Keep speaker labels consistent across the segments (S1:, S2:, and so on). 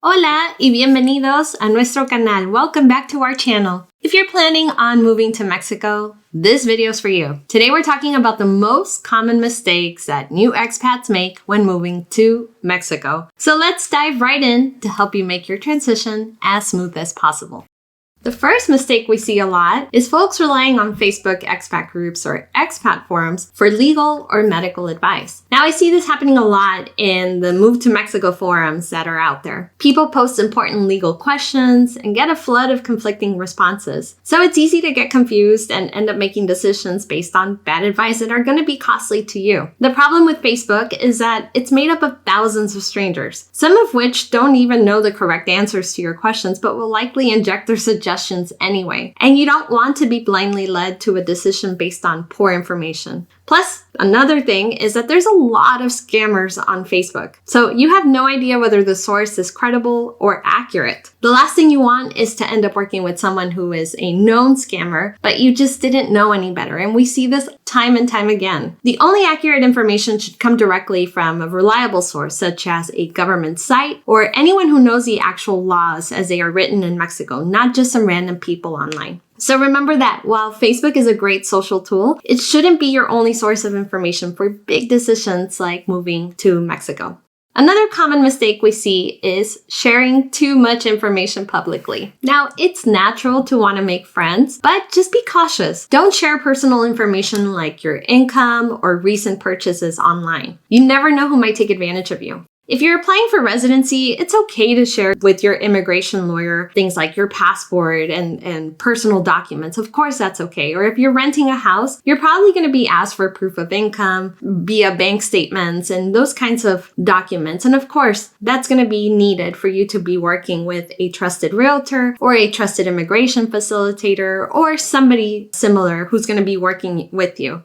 S1: Hola y bienvenidos a nuestro canal. Welcome back to our channel. If you're planning on moving to Mexico, this video is for you. Today we're talking about the most common mistakes that new expats make when moving to Mexico. So let's dive right in to help you make your transition as smooth as possible. The first mistake we see a lot is folks relying on Facebook expat groups or expat forums for legal or medical advice. Now, I see this happening a lot in the Move to Mexico forums that are out there. People post important legal questions and get a flood of conflicting responses. So it's easy to get confused and end up making decisions based on bad advice that are going to be costly to you. The problem with Facebook is that it's made up of thousands of strangers, some of which don't even know the correct answers to your questions, but will likely inject their suggestions anyway. And you don't want to be blindly led to a decision based on poor information. Plus, another thing is that there's a lot of scammers on Facebook. So you have no idea whether the source is credible or accurate. The last thing you want is to end up working with someone who is a known scammer, but you just didn't know any better. And we see this time and time again. The only accurate information should come directly from a reliable source, such as a government site or anyone who knows the actual laws as they are written in Mexico, not just some random people online. So remember that while Facebook is a great social tool, it shouldn't be your only source of information for big decisions like moving to Mexico. Another common mistake we see is sharing too much information publicly. Now, it's natural to want to make friends, but just be cautious. Don't share personal information like your income or recent purchases online. You never know who might take advantage of you. If you're applying for residency, it's okay to share with your immigration lawyer things like your passport and personal documents. Of course, that's okay. Or if you're renting a house, you're probably going to be asked for proof of income via bank statements and those kinds of documents. And of course, that's going to be needed for you to be working with a trusted realtor or a trusted immigration facilitator or somebody similar who's going to be working with you.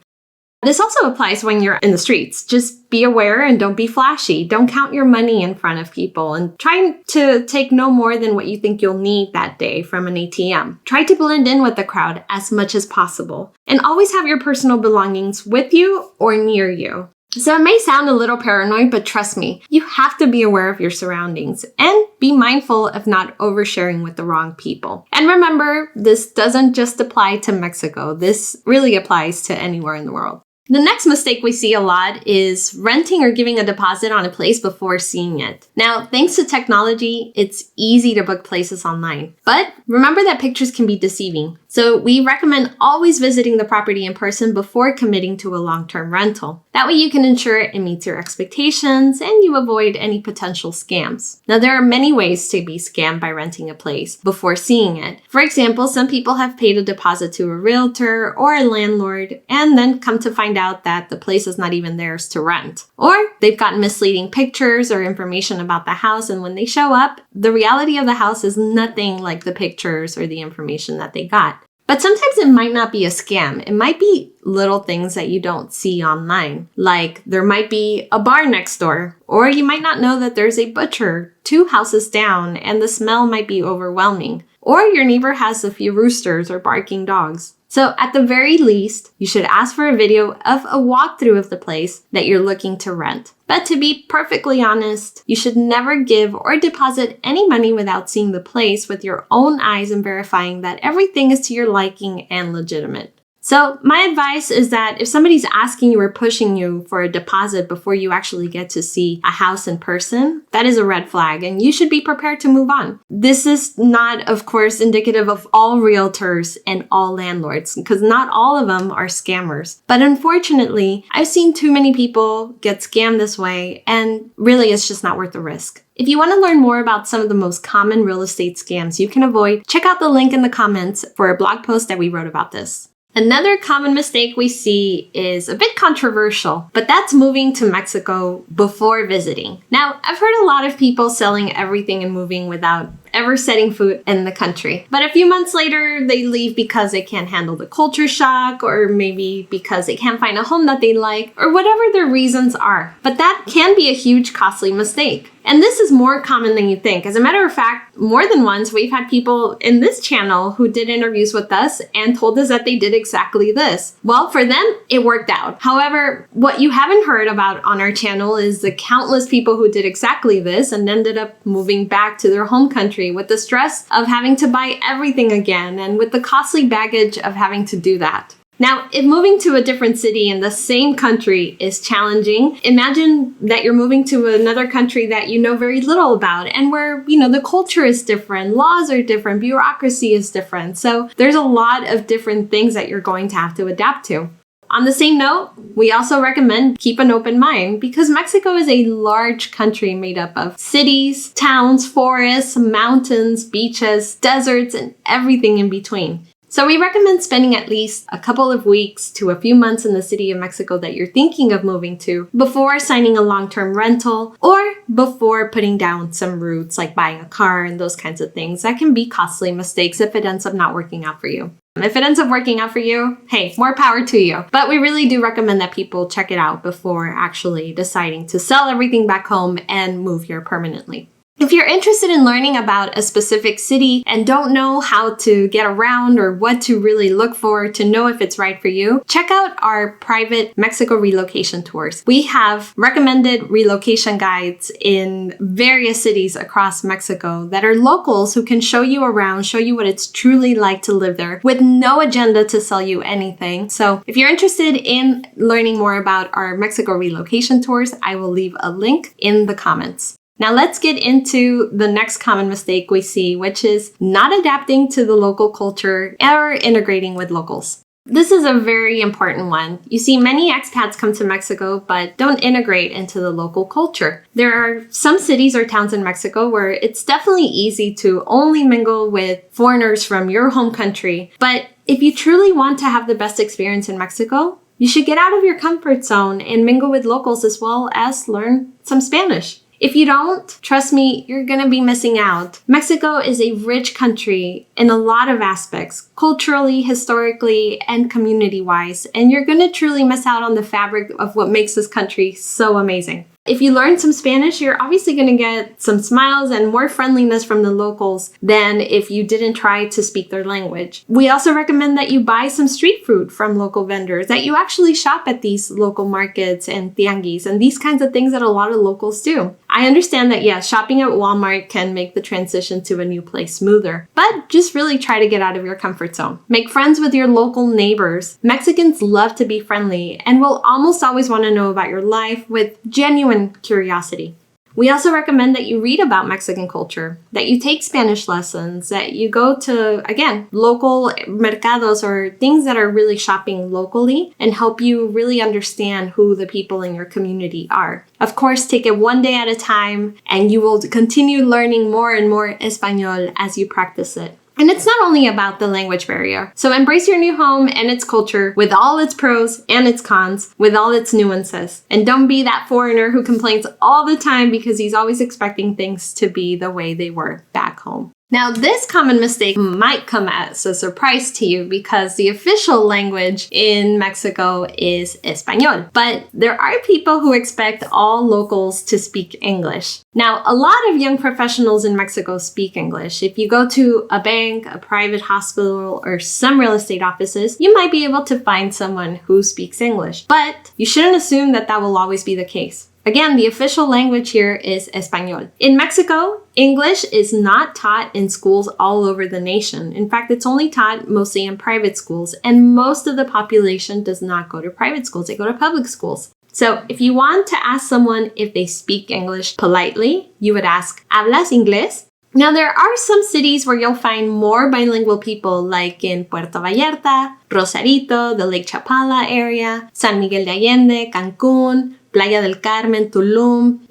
S1: This also applies when you're in the streets. Just be aware and don't be flashy. Don't count your money in front of people and try to take no more than what you think you'll need that day from an ATM. Try to blend in with the crowd as much as possible. And always have your personal belongings with you or near you. So it may sound a little paranoid, but trust me, you have to be aware of your surroundings and be mindful of not oversharing with the wrong people. And remember, this doesn't just apply to Mexico. This really applies to anywhere in the world. The next mistake we see a lot is renting or giving a deposit on a place before seeing it. Now, thanks to technology, it's easy to book places online. But remember that pictures can be deceiving. So we recommend always visiting the property in person before committing to a long-term rental. That way you can ensure it meets your expectations and you avoid any potential scams. Now, there are many ways to be scammed by renting a place before seeing it. For example, some people have paid a deposit to a realtor or a landlord and then come to find out that the place is not even theirs to rent. Or they've gotten misleading pictures or information about the house, and when they show up, the reality of the house is nothing like the pictures or the information that they got. But sometimes it might not be a scam. It might be little things that you don't see online. Like there might be a bar next door, or you might not know that there's a butcher 2 houses down and the smell might be overwhelming. Or your neighbor has a few roosters or barking dogs. So at the very least, you should ask for a video of a walkthrough of the place that you're looking to rent. But to be perfectly honest, you should never give or deposit any money without seeing the place with your own eyes and verifying that everything is to your liking and legitimate. So my advice is that if somebody's asking you or pushing you for a deposit before you actually get to see a house in person, that is a red flag and you should be prepared to move on. This is not, of course, indicative of all realtors and all landlords because not all of them are scammers. But unfortunately, I've seen too many people get scammed this way and really it's just not worth the risk. If you want to learn more about some of the most common real estate scams you can avoid, check out the link in the comments for a blog post that we wrote about this. Another common mistake we see is a bit controversial, but that's moving to Mexico before visiting. Now, I've heard a lot of people selling everything and moving without ever setting foot in the country. But a few months later, they leave because they can't handle the culture shock, or maybe because they can't find a home that they like, or whatever their reasons are. But that can be a huge costly mistake. And this is more common than you think. As a matter of fact, more than once, we've had people in this channel who did interviews with us and told us that they did exactly this. Well, for them, it worked out. However, what you haven't heard about on our channel is the countless people who did exactly this and ended up moving back to their home country with the stress of having to buy everything again and with the costly baggage of having to do that. Now, if moving to a different city in the same country is challenging, imagine that you're moving to another country that you know very little about and where, the culture is different, laws are different, bureaucracy is different. So there's a lot of different things that you're going to have to adapt to. On the same note, we also recommend keep an open mind because Mexico is a large country made up of cities, towns, forests, mountains, beaches, deserts, and everything in between. So we recommend spending at least a couple of weeks to a few months in the city of Mexico that you're thinking of moving to before signing a long-term rental or before putting down some roots like buying a car and those kinds of things. That can be costly mistakes if it ends up not working out for you. If it ends up working out for you, hey, more power to you. But we really do recommend that people check it out before actually deciding to sell everything back home and move here permanently. If you're interested in learning about a specific city and don't know how to get around or what to really look for to know if it's right for you, check out our private Mexico relocation tours. We have recommended relocation guides in various cities across Mexico that are locals who can show you around, show you what it's truly like to live there with no agenda to sell you anything. So if you're interested in learning more about our Mexico relocation tours, I will leave a link in the comments. Now let's get into the next common mistake we see, which is not adapting to the local culture or integrating with locals. This is a very important one. You see, many expats come to Mexico but don't integrate into the local culture. There are some cities or towns in Mexico where it's definitely easy to only mingle with foreigners from your home country. But if you truly want to have the best experience in Mexico, you should get out of your comfort zone and mingle with locals as well as learn some Spanish. If you don't, trust me, you're going to be missing out. Mexico is a rich country in a lot of aspects, culturally, historically, and community-wise, and you're going to truly miss out on the fabric of what makes this country so amazing. If you learn some Spanish, you're obviously going to get some smiles and more friendliness from the locals than if you didn't try to speak their language. We also recommend that you buy some street food from local vendors, that you actually shop at these local markets and tianguis and these kinds of things that a lot of locals do. I understand that, yes, shopping at Walmart can make the transition to a new place smoother, but just really try to get out of your comfort zone. Make friends with your local neighbors. Mexicans love to be friendly and will almost always want to know about your life with genuine curiosity. We also recommend that you read about Mexican culture, that you take Spanish lessons, that you go to, again, local mercados or things that are really shopping locally and help you really understand who the people in your community are. Of course, take it one day at a time and you will continue learning more and more Espanol as you practice it. And it's not only about the language barrier. So embrace your new home and its culture with all its pros and its cons, with all its nuances. And don't be that foreigner who complains all the time because he's always expecting things to be the way they were back home. Now, this common mistake might come as a surprise to you because the official language in Mexico is Espanol, but there are people who expect all locals to speak English. Now, a lot of young professionals in Mexico speak English. If you go to a bank, a private hospital, or some real estate offices, you might be able to find someone who speaks English, but you shouldn't assume that that will always be the case. Again, the official language here is Espanol. In Mexico, English is not taught in schools all over the nation. In fact, it's only taught mostly in private schools, and most of the population does not go to private schools. They go to public schools. So if you want to ask someone if they speak English politely, you would ask, ¿Hablas inglés? Now, there are some cities where you'll find more bilingual people, like in Puerto Vallarta, Rosarito, the Lake Chapala area, San Miguel de Allende, Cancun, Playa del Carmen, Tulum,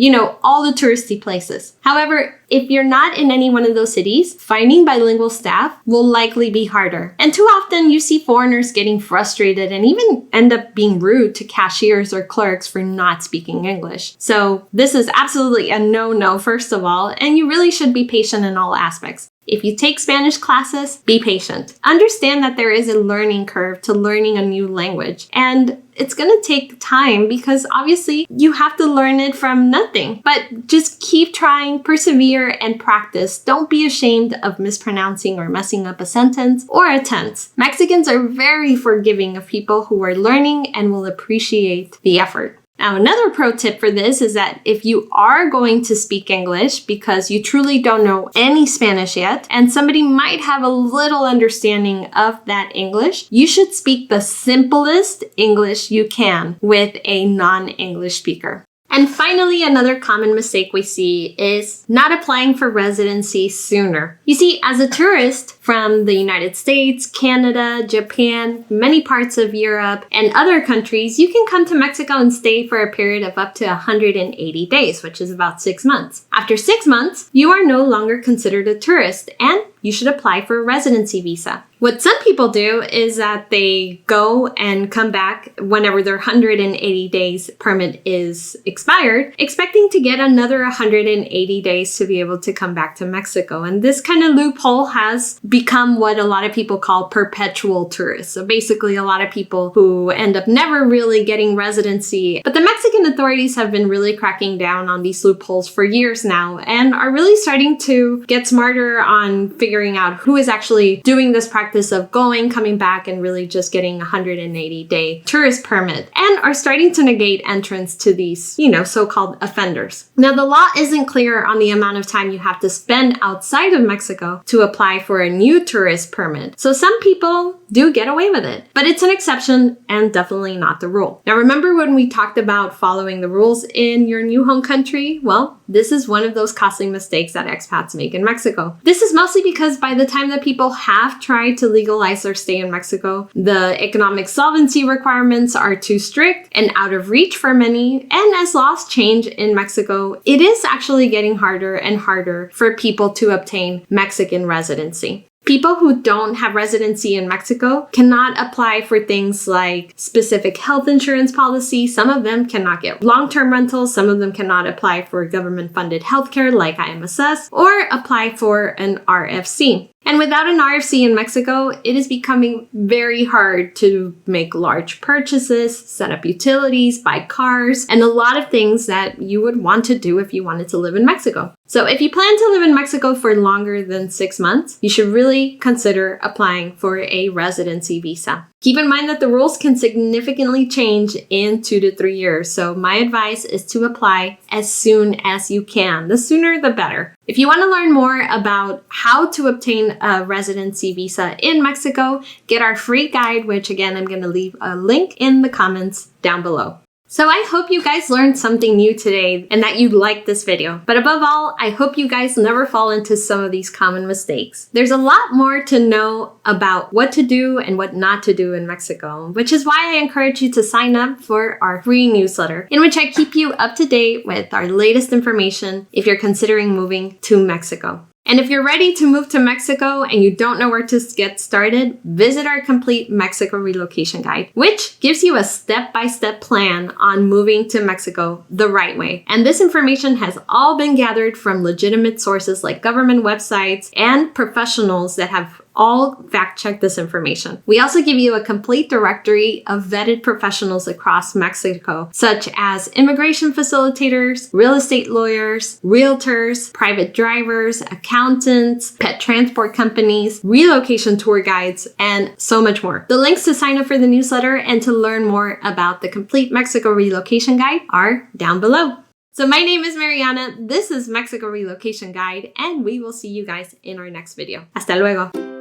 S1: all the touristy places. However, if you're not in any one of those cities, finding bilingual staff will likely be harder. And too often you see foreigners getting frustrated and even end up being rude to cashiers or clerks for not speaking English. So this is absolutely a no-no, first of all, and you really should be patient in all aspects. If you take Spanish classes, be patient. Understand that there is a learning curve to learning a new language, and it's going to take time because obviously you have to learn it from nothing. But just keep trying, persevere, and practice. Don't be ashamed of mispronouncing or messing up a sentence or a tense. Mexicans are very forgiving of people who are learning and will appreciate the effort. Now, another pro tip for this is that if you are going to speak English because you truly don't know any Spanish yet, and somebody might have a little understanding of that English, you should speak the simplest English you can with a non-English speaker. And finally, another common mistake we see is not applying for residency sooner. You see, as a tourist from the United States, Canada, Japan, many parts of Europe, and other countries, you can come to Mexico and stay for a period of up to 180 days, which is about 6 months. After 6 months, you are no longer considered a tourist, and you should apply for a residency visa. What some people do is that they go and come back whenever their 180 days permit is expired, expecting to get another 180 days to be able to come back to Mexico. And this kind of loophole has become what a lot of people call perpetual tourists. So basically a lot of people who end up never really getting residency. But the Mexican authorities have been really cracking down on these loopholes for years now and are really starting to get smarter on figuring out who is actually doing this practice of going, coming back, and really just getting a 180-day tourist permit, and are starting to negate entrance to these, so-called offenders. Now, the law isn't clear on the amount of time you have to spend outside of Mexico to apply for a new tourist permit. So some people do get away with it, but it's an exception and definitely not the rule. Now, remember when we talked about following the rules in your new home country? Well, this is one of those costly mistakes that expats make in Mexico. This is mostly because by the time that people have tried to legalize their stay in Mexico, the economic solvency requirements are too strict and out of reach for many. And as laws change in Mexico, it is actually getting harder and harder for people to obtain Mexican residency. People who don't have residency in Mexico cannot apply for things like specific health insurance policy. Some of them cannot get long-term rentals. Some of them cannot apply for government-funded healthcare like IMSS or apply for an RFC. And without an RFC in Mexico, it is becoming very hard to make large purchases, set up utilities, buy cars, and a lot of things that you would want to do if you wanted to live in Mexico. So if you plan to live in Mexico for longer than 6 months, you should really consider applying for a residency visa. Keep in mind that the rules can significantly change in 2 to 3 years, so my advice is to apply as soon as you can. The sooner, the better. If you want to learn more about how to obtain a residency visa in Mexico, get our free guide, which again, I'm going to leave a link in the comments down below. So I hope you guys learned something new today and that you liked this video. But above all, I hope you guys never fall into some of these common mistakes. There's a lot more to know about what to do and what not to do in Mexico, which is why I encourage you to sign up for our free newsletter, in which I keep you up to date with our latest information if you're considering moving to Mexico. And if you're ready to move to Mexico and you don't know where to get started, visit our complete Mexico relocation guide, which gives you a step-by-step plan on moving to Mexico the right way. And this information has all been gathered from legitimate sources like government websites and professionals that have all fact-check this information. We also give you a complete directory of vetted professionals across Mexico, such as immigration facilitators, real estate lawyers, realtors, private drivers, accountants, pet transport companies, relocation tour guides, and so much more. The links to sign up for the newsletter and to learn more about the complete Mexico relocation guide are down below. So my name is Mariana, this is Mexico Relocation Guide, and we will see you guys in our next video. Hasta luego.